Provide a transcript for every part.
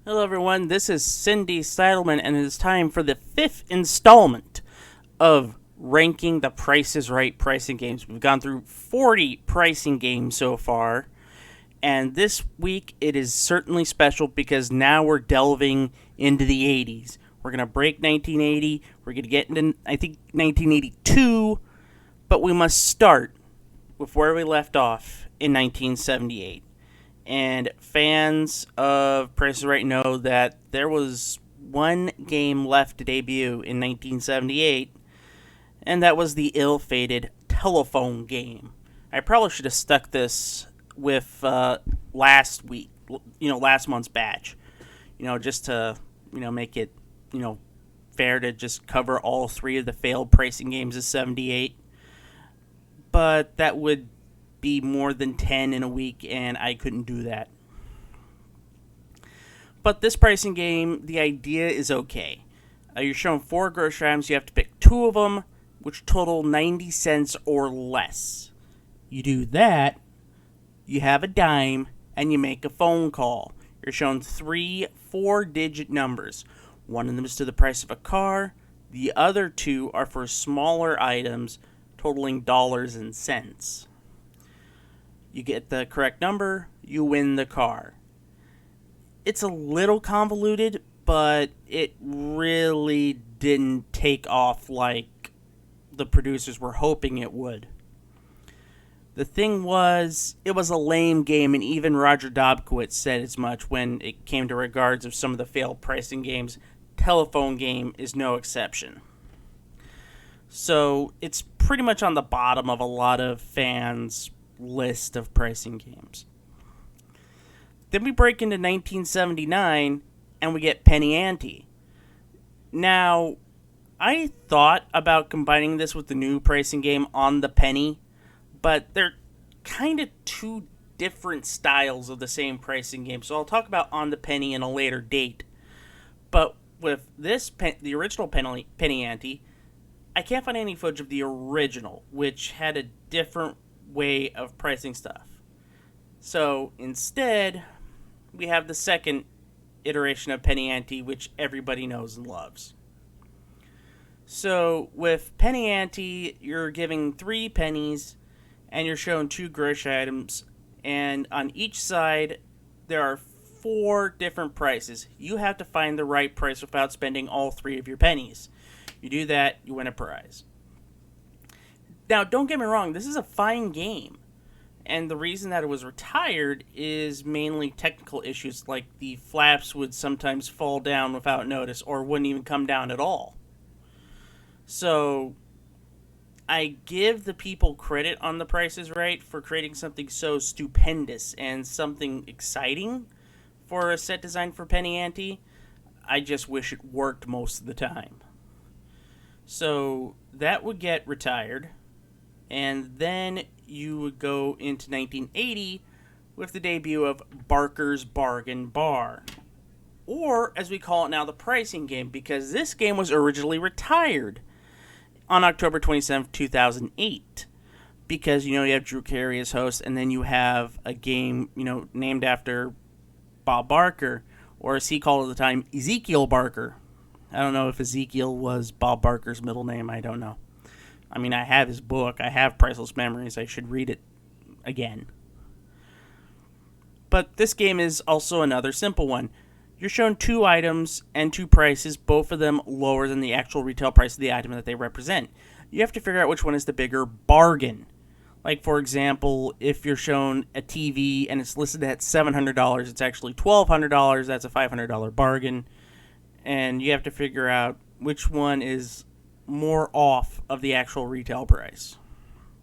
Hello, everyone. This is Cindy Seidelman, and it is time for the fifth installment of ranking the Price is Right pricing games. We've gone through 40 pricing games so far, and this week it is certainly special because now we're delving into the 80s. We're going to break 1980, we're going to get into, I think, 1982, but we must start with where we left off in 1978. And fans of Price is Right know that there was one game left to debut in 1978, and that was the ill-fated telephone game. I probably should have stuck this with last week, last month's batch, just to, make it, fair to just cover all three of the failed pricing games of 78. But that would be more than 10 in a week, and I couldn't do that. But this pricing game, the idea is okay. You're shown four grocery items. You have to pick two of them, which total 90 cents or less. You do that, you have a dime, and you make a phone call. You're shown three 4-digit numbers. One of them is to the price of a car. The other two are for smaller items, totaling dollars and cents. You get the correct number, you win the car. It's a little convoluted, but it really didn't take off like the producers were hoping it would. The thing was, it was a lame game, and even Roger Dobkowitz said as much when it came to regards of some of the failed pricing games. Telephone game is no exception. So it's pretty much on the bottom of a lot of fans' list of pricing games. Then we break into 1979 and we get Penny Ante. Now, I thought about combining this with the new pricing game On the Penny, but they're kind of two different styles of the same pricing game. So I'll talk about On the Penny in a later date. But with this, the original Penny Ante, I can't find any footage of the original, which had a different way of pricing stuff. So instead, we have the second iteration of Penny Ante, which everybody knows and loves. So with Penny Ante, you're giving 3 pennies, and you're shown 2 grocery items, and on each side, there are 4 different prices. You have to find the right price without spending all 3 of your pennies. You do that, you win a prize. Now, don't get me wrong, this is a fine game. And the reason that it was retired is mainly technical issues, like the flaps would sometimes fall down without notice or wouldn't even come down at all. So, I give the people credit on The Price is Right for creating something so stupendous and something exciting for a set design for Penny Ante. I just wish it worked most of the time. So, that would get retired. And then you would go into 1980 with the debut of Barker's Bargain Bar. Or, as we call it now, the pricing game, because this game was originally retired on October 27th, 2008. Because, you have Drew Carey as host, and then you have a game, named after Bob Barker, or as he called at the time, Ezekiel Barker. I don't know if Ezekiel was Bob Barker's middle name, I don't know. I mean, I have his book. I have Priceless Memories. I should read it again. But this game is also another simple one. You're shown 2 items and 2 prices, both of them lower than the actual retail price of the item that they represent. You have to figure out which one is the bigger bargain. Like, for example, if you're shown a TV and it's listed at $700, it's actually $1,200. That's a $500 bargain. And you have to figure out which one is more off of the actual retail price.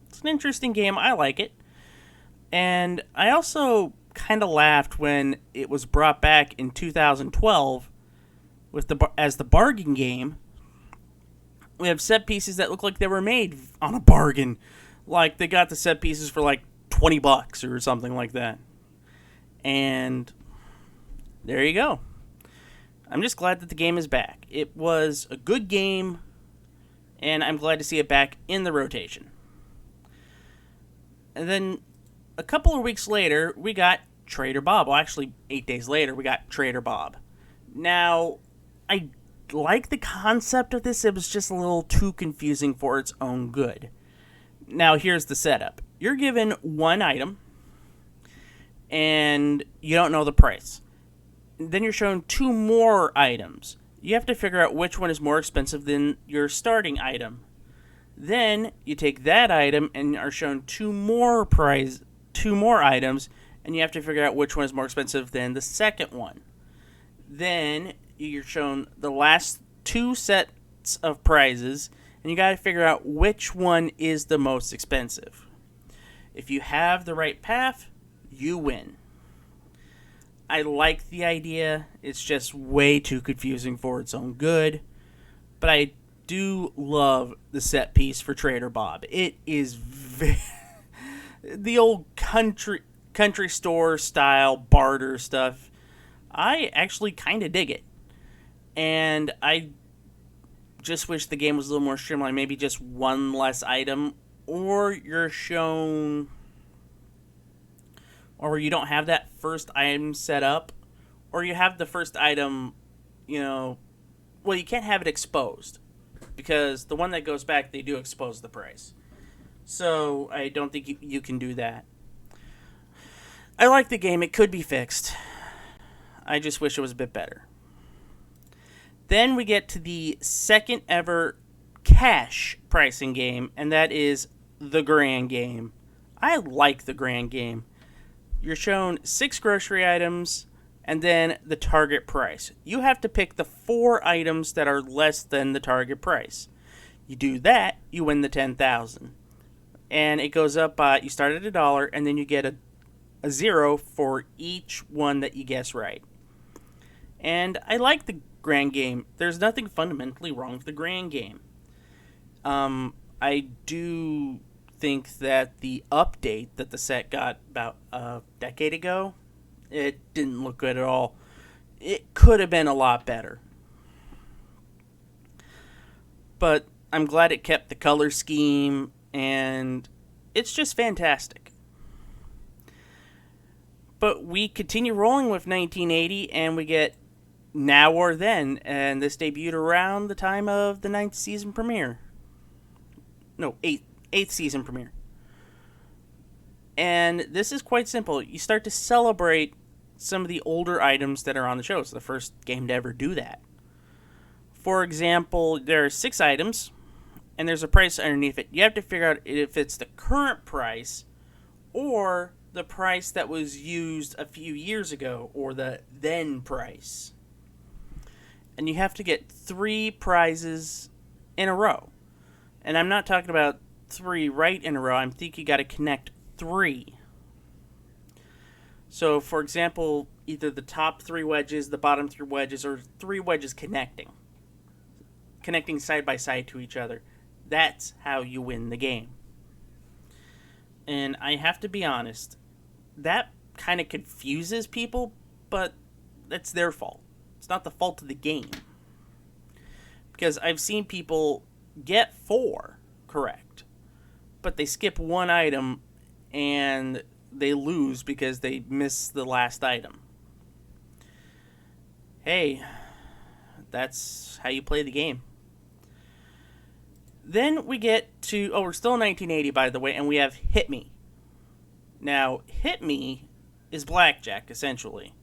It's an interesting game. I like it. And I also kind of laughed when it was brought back in 2012 with as the bargain game. We have set pieces that look like they were made on a bargain. Like they got the set pieces for like $20 or something like that. And there you go. I'm just glad that the game is back. It was a good game, and I'm glad to see it back in the rotation. And then a couple of weeks later, we got Trader Bob. Well, actually, 8 days later, we got Trader Bob. Now, I like the concept of this, it was just a little too confusing for its own good. Now, here's the setup. You're given one item, and you don't know the price. Then you're shown two more items. You have to figure out which one is more expensive than your starting item. Then you take that item and are shown two more items, and you have to figure out which one is more expensive than the second one. Then you're shown the last two sets of prizes, and you got to figure out which one is the most expensive. If you have the right path, you win. I like the idea. It's just way too confusing for its own good. But I do love the set piece for Trader Bob. It is the old country store style barter stuff. I actually kind of dig it. And I just wish the game was a little more streamlined. Maybe just one less item. Or you're shown, or you don't have that first item set up. Or you have the first item, well, you can't have it exposed. Because the one that goes back, they do expose the price. So I don't think you can do that. I like the game. It could be fixed. I just wish it was a bit better. Then we get to the second ever cash pricing game, and that is the Grand Game. I like the Grand Game. You're shown 6 grocery items, and then the target price. You have to pick the 4 items that are less than the target price. You do that, you win the $10,000. And it goes up by, you start at $1, and then you get a 0 for each one that you guess right. And I like the Grand Game. There's nothing fundamentally wrong with the Grand Game. I do think that the update that the set got about a decade ago, it didn't look good at all. It could have been a lot better. But I'm glad it kept the color scheme, and it's just fantastic. But we continue rolling with 1980, and we get Now or Then, and this debuted around the time of the 9th season premiere. No, 8th season premiere. And this is quite simple. You start to celebrate some of the older items that are on the show. It's the first game to ever do that. For example, there are 6 items, and there's a price underneath it. You have to figure out if it's the current price or the price that was used a few years ago, or the then price. And you have to get 3 prizes in a row. And I'm not talking about 3 right in a row. I'm thinking you got to connect 3. So, for example, either the top 3 wedges, the bottom 3 wedges, or 3 wedges connecting side by side to each other. That's how you win the game. And I have to be honest, that kind of confuses people, but that's their fault. It's not the fault of the game. Because I've seen people get 4 correct, but they skip one item and they lose because they miss the last item. Hey, that's how you play the game. Then we get to, we're still in 1980, by the way, and we have Hit Me. Now, Hit Me is blackjack, essentially.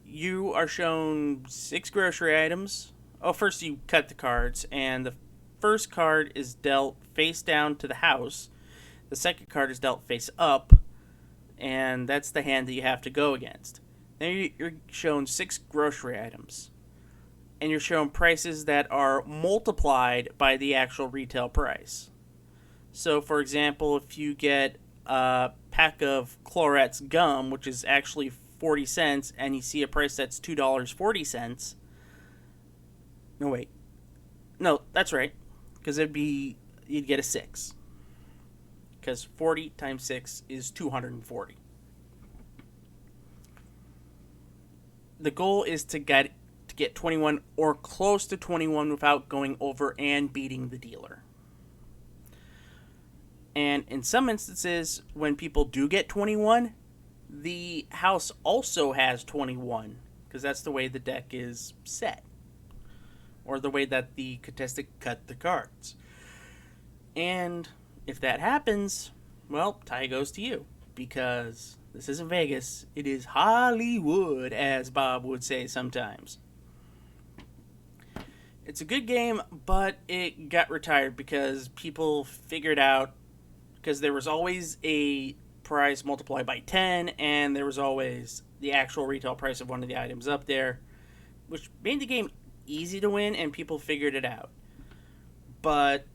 You are shown 6 grocery items. First you cut the cards, and the first card is dealt face down to the house. The second card is dealt face up, and that's the hand that you have to go against. Then you're shown 6 grocery items, and you're shown prices that are multiplied by the actual retail price. So, for example, if you get a pack of Clorox gum, which is actually 40 cents, and you see a price that's $2.40. No, wait. No, that's right. Because you'd get a 6. Because 40 times 6 is 240. The goal is to get 21 or close to 21 without going over and beating the dealer. And in some instances, when people do get 21, the house also has 21. because that's the way the deck is set, or the way that the contestant cut the cards. And if that happens, well, tie goes to you, because this isn't Vegas, it is Hollywood, as Bob would say sometimes. It's a good game, but it got retired because people figured out, because there was always a price multiplied by 10, and there was always the actual retail price of one of the items up there, which made the game easy to win, and people figured it out. But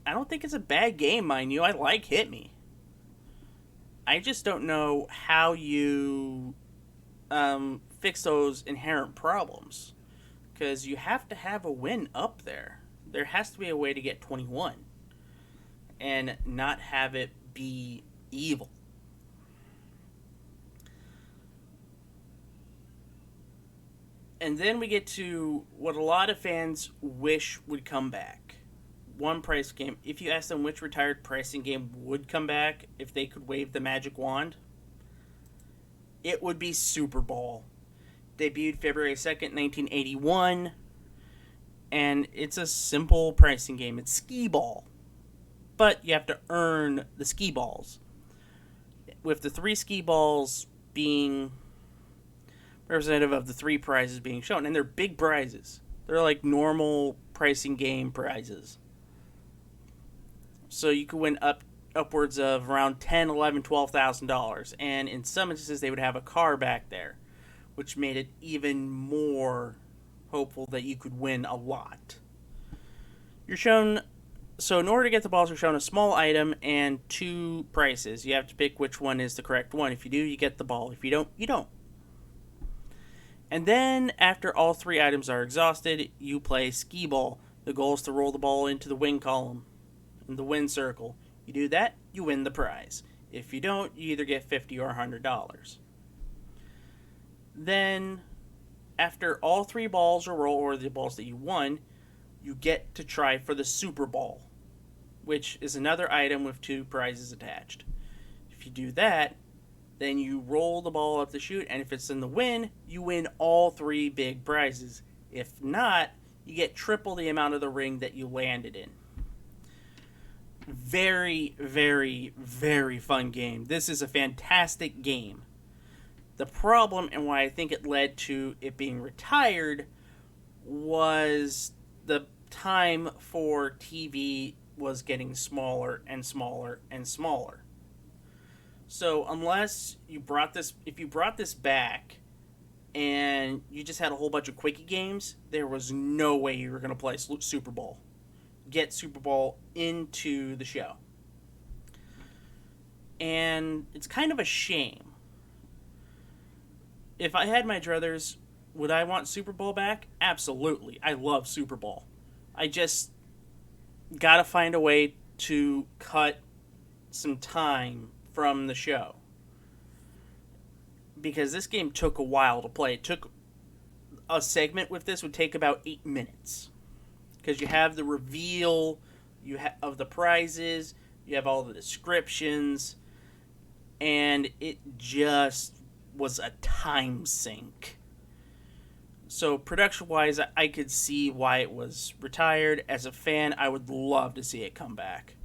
I don't think it's a bad game, mind you. I like Hit Me. I just don't know how you fix those inherent problems, because you have to have a win up there. There has to be a way to get 21 and not have it be evil. And then we get to what a lot of fans wish would come back. One price game. If you ask them which retired pricing game would come back if they could wave the magic wand, it would be Super Bowl. Debuted February 2nd, 1981. And it's a simple pricing game. It's skee ball. But you have to earn the skee balls, with the 3 skee balls being representative of the 3 prizes being shown. And they're big prizes. They're like normal pricing game prizes. So you could win upwards of around $10,000, $11,000, $12,000. And in some instances, they would have a car back there, which made it even more hopeful that you could win a lot. You're shown... So in order to get the balls, you're shown a small item and 2 prices. You have to pick which one is the correct one. If you do, you get the ball. If you don't, you don't. And then, after all 3 items are exhausted, you play skee ball. The goal is to roll the ball into the win column, in the win circle. You do that, you win the prize. If you don't, you either get $50 or $100. Then, after all 3 balls are rolled, or the balls that you won, you get to try for the Super Bowl, which is another item with 2 prizes attached. If you do that, then you roll the ball up the chute, and if it's in the win, you win all 3 big prizes. If not, you get triple the amount of the ring that you landed in. Very, very, very fun game. This is a fantastic game. The problem, and why I think it led to it being retired, was the time for TV was getting smaller and smaller and smaller. So unless you brought this, if you brought this back and you just had a whole bunch of quickie games, there was no way you were going to play Super Bowl. Get Super Bowl into the show. And it's kind of a shame. If I had my druthers, would I want Super Bowl back? Absolutely. I love Super Bowl. I just gotta find a way to cut some time from the show, because this game took a while to play. It took a segment with this would take about 8 minutes, because you have the reveal of the prizes, you have all the descriptions, and it just was a time sink. So production-wise, I could see why it was retired. As a fan, I would love to see it come back.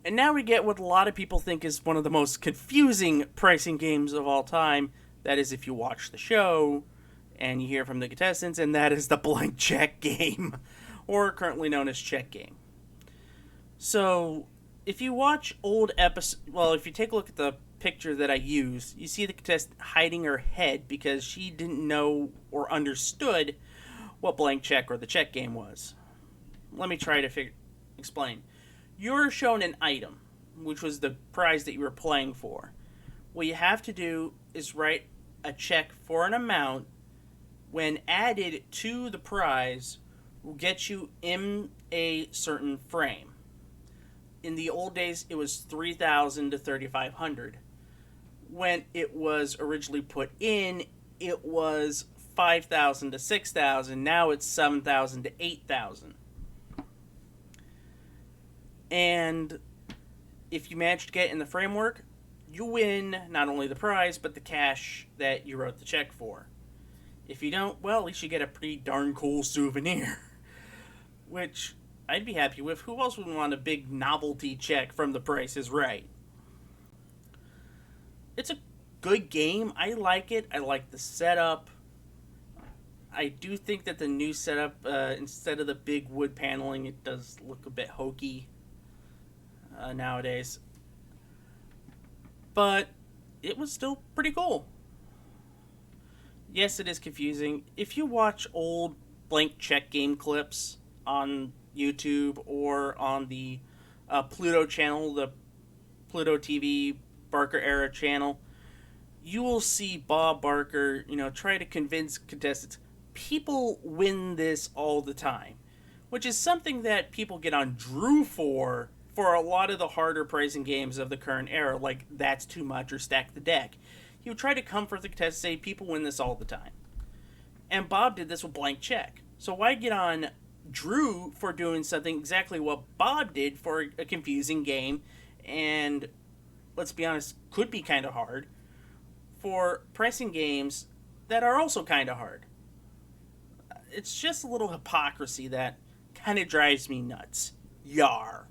And now we get what a lot of people think is one of the most confusing pricing games of all time. That is, if you watch the show and you hear from the contestants, and that is the blank check game, or currently known as check game. So, if you watch old episodes, well, if you take a look at the picture that I used, you see the contestant hiding her head because she didn't know or understood what blank check or the check game was. Let me try to explain. You're shown an item, which was the prize that you were playing for. What you have to do is write a check for an amount. When added to the prize, will get you in a certain frame. In the old days, it was $3,000 to $3,500. When it was originally put in, it was $5,000 to $6,000. Now it's $7,000 to $8,000. And if you manage to get in the framework, you win not only the prize, but the cash that you wrote the check for. If you don't, well, at least you get a pretty darn cool souvenir. Which I'd be happy with. Who else would want a big novelty check from The Price is Right? It's a good game. I like it. I like the setup. I do think that the new setup, instead of the big wood paneling, it does look a bit hokey nowadays. But it was still pretty cool. Yes, it is confusing. If you watch old blank check game clips on YouTube or on the Pluto channel, the Pluto TV Barker era channel, you will see Bob Barker, try to convince contestants. People win this all the time, which is something that people get on Drew for a lot of the harder pricing games of the current era, like That's Too Much or Stack the Deck. He would try to comfort the contestants, say people win this all the time. And Bob did this with Blank Check. So why get on Drew for doing something exactly what Bob did for a confusing game and, let's be honest, could be kind of hard, for pricing games that are also kind of hard? It's just a little hypocrisy that kind of drives me nuts. Yar.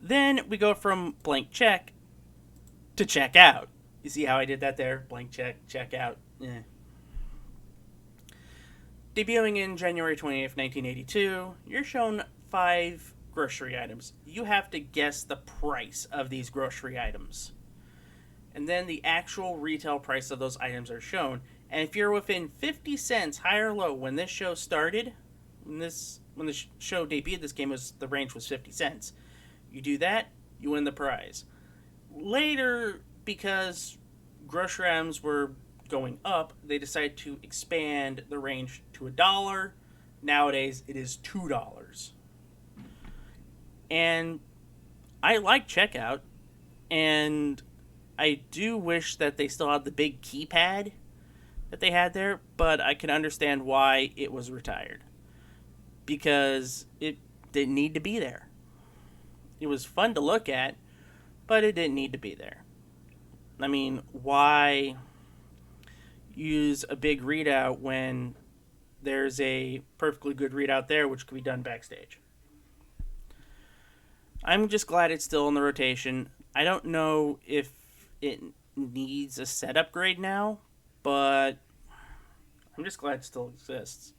Then we go from Blank Check to Check Out. You see how I did that there? Blank Check, Check Out. Debuting in January 28th, 1982, you're shown 5 grocery items. You have to guess the price of these grocery items. And then the actual retail price of those items are shown. And if you're within 50 cents high or low when this show started, when the show debuted, this game the range was 50 cents. You do that, you win the prize. Later, because grocery items were going up, they decided to expand the range to $1. Nowadays, it is $2. And I like Checkout, and I do wish that they still had the big keypad that they had there, but I can understand why it was retired. Because it didn't need to be there. It was fun to look at, but it didn't need to be there. I mean, why use a big readout when there's a perfectly good readout there which could be done backstage? I'm just glad it's still in the rotation. I don't know if it needs a set upgrade now, but I'm just glad it still exists.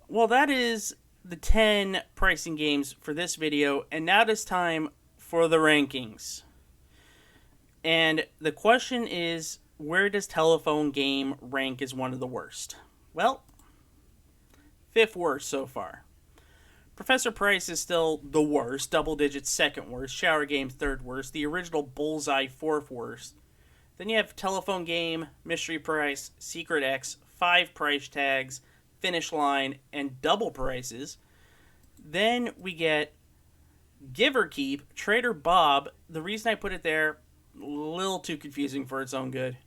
Well, that is the 10 pricing games for this video, and now it is time for the rankings. And the question is, where does Telephone Game rank as one of the worst? Well, 5th worst so far. Professor Price is still the worst, double digits 2nd worst, Shower Game 3rd worst, the original Bullseye 4th worst. Then you have Telephone Game, Mystery Price, Secret X, 5 price tags, Finish Line, and double prices. Then we get Give or Keep, Trader Bob. The reason I put it there, a little too confusing for its own good.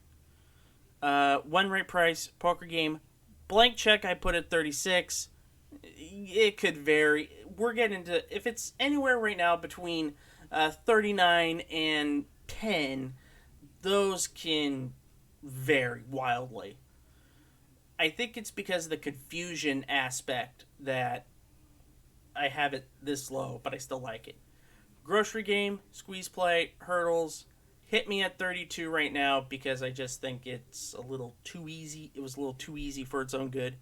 One Right Price, Poker Game, Blank Check I put at 36. It could vary. We're getting into, if it's anywhere right now between 39 and 10, those can vary wildly. I think it's because of the confusion aspect that I have it this low, but I still like it. Grocery Game, Squeeze Play, Hurdles, hit me at 32 right now because I just think it's a little too easy. It was a little too easy for its own good.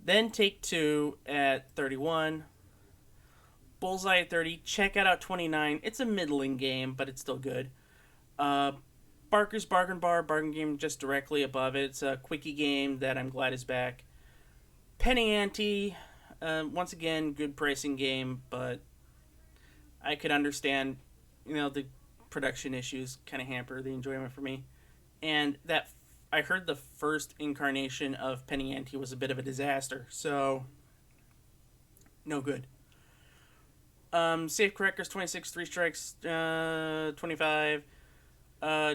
Then Take Two at 31. Bullseye at 30. Check Out at 29. It's a middling game, but it's still good. Barker's Bargain Bar, Bargain Game just directly above it. It's a quickie game that I'm glad is back. Penny Ante, once again, good pricing game, but I could understand, the production issues kind of hamper the enjoyment for me. And that I heard the first incarnation of Penny Ante was a bit of a disaster, so no good. Safe Correctors 26, 3 Strikes 25,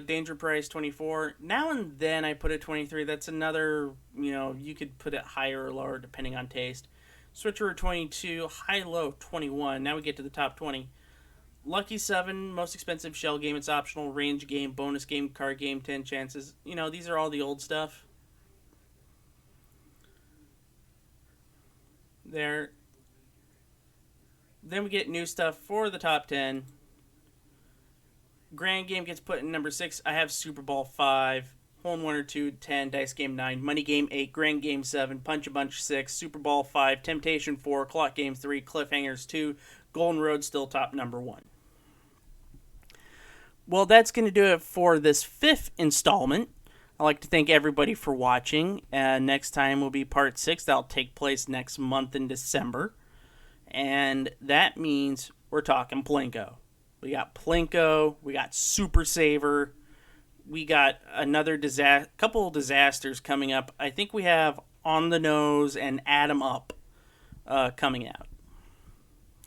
Danger Price 24. Now and then I put it 23. That's another, you could put it higher or lower depending on taste. Switcher 22, high low 21. Now we get to the top 20. Lucky 7, most expensive shell game. It's optional. Range game, bonus game, card game, 10 chances. These are all the old stuff. There. Then we get new stuff for the top 10. Grand game gets put in number 6. I have Super Bowl 5. Hole in 1 or 2, 10. Dice game 9. Money game 8. Grand game 7. Punch a Bunch 6. Super Bowl 5. Temptation 4. Clock game 3. Cliffhangers 2. Golden Road still top number 1. Well, that's going to do it for this 5th installment. I'd like to thank everybody for watching. Next time will be part 6. That'll take place next month in December. And that means we're talking Plinko. We got Plinko. We got Super Saver. We got another couple of disasters coming up. I think we have On the Nose and Add 'em Up coming out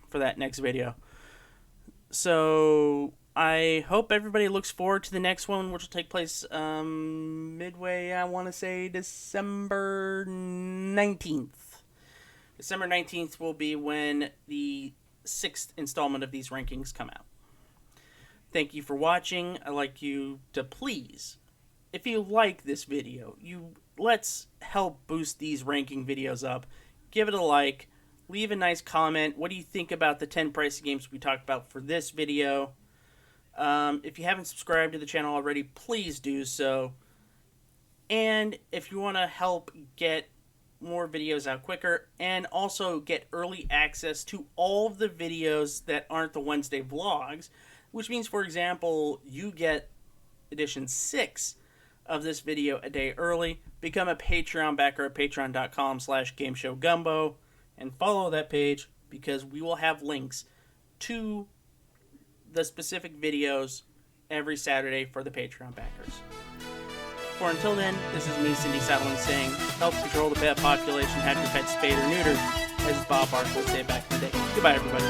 for that next video. So I hope everybody looks forward to the next one, which will take place midway, I want to say December 19th. December 19th will be when the 6th installment of these rankings come out. Thank you for watching. I'd like you to please, if you like this video, let's help boost these ranking videos up. Give it a like. Leave a nice comment. What do you think about the 10 pricey games we talked about for this video? If you haven't subscribed to the channel already, please do so. And if you want to help get more videos out quicker and also get early access to all of the videos that aren't the Wednesday vlogs, which means, for example, you get edition 6 of this video a day early, become a Patreon backer at patreon.com/gameshowgumbo and follow that page, because we will have links to the specific videos every Saturday for the Patreon backers. For until then, this is me, Cindy Saddleman, saying, help control the pet population, have your pets spayed or neutered, as Bob Barker would say back in the day. Goodbye, everybody.